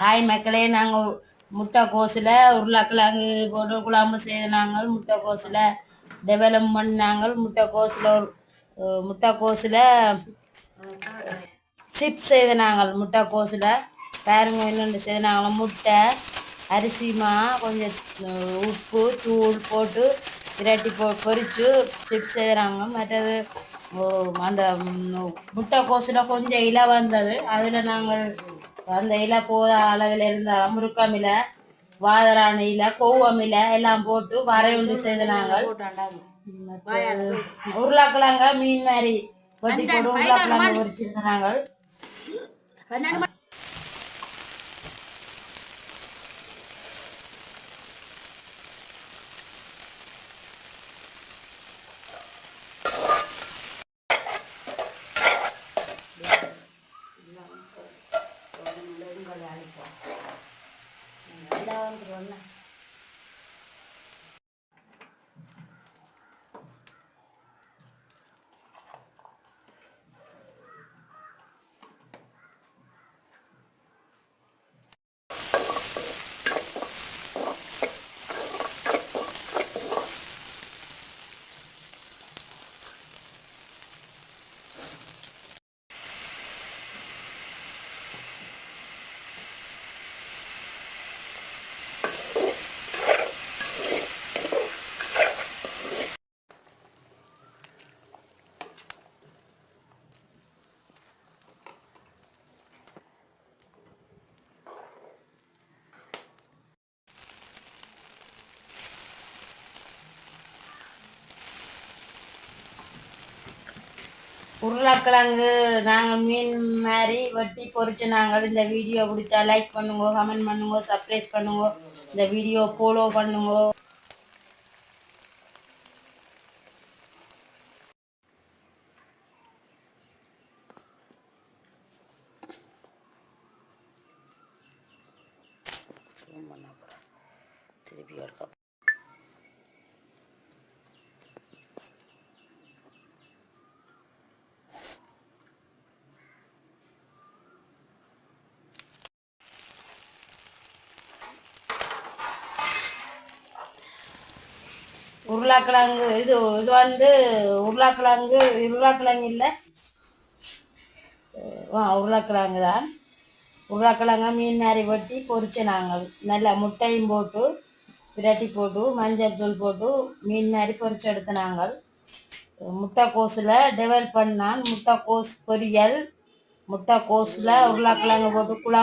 Hi மக்களே, நாங்கள் முட்டைக்கோஸில் உருளைக்கிழங்கு போட்டு குழம்பு செய்த நாங்கள் முட்டைக்கோஸில் டெவலப் பண்ணாங்கள். முட்டைக்கோஸில் சிப்ஸ் செய்த நாங்கள் முட்டைக்கோஸில் பாருங்க என்னென்று செய்த நாங்கள். முட்டை, அரிசிமா, கொஞ்சம் உப்பு தூள் போட்டு விரட்டி பொரித்து சிப்ஸ் செய்கிறாங்க. மற்றது அந்த முட்டைக்கோஸில் கொஞ்சம் இலை வந்தது, அதில் நாங்கள் அந்த இலை போத அளவில் இருந்த முருக்கம் இலை, வாதரான இலை, கொவ்வம் இலை எல்லாம் போட்டு வரை ஒன்று செய்த நாங்கள். உருளைக்கிழங்க மீன் மாதிரி வெட்டி போட்டு உருளைக்கிழங்கு பொரிச்சிருந்த நாங்கள். உருளைக்கிழங்கு நாங்கள் மீன் மாதிரி வெட்டி பொரிச்சு நாங்கள். இந்த வீடியோ பிடிச்சா லைக் பண்ணுங்க, கமெண்ட் பண்ணுங்க, சப்ஸ்கிரைப் பண்ணுங்க, இந்த வீடியோ ஃபாலோ பண்ணுங்க. திருப்பி ஒரு கப் உருளைக்கிழங்கு இது வந்து உருளைக்கிழங்கு இல்லை, உருளைக்கிழங்கு தான். உருளைக்கிழங்க மீன் மாதிரி வெட்டி பொரிச்சு நாங்கள் நல்லா முட்டையும் போட்டு விரட்டி போட்டு மஞ்சள் தூள் போட்டு மீன் மாதிரி பொரிச்சு எடுத்து நாங்கள். முட்டைக்கோஸில் டெவலப் பண்ணான் முட்டைக்கோஸ் பொரியல். முட்டைக்கோஸில் உருளைக்கிழங்கு போட்டு குழம்பு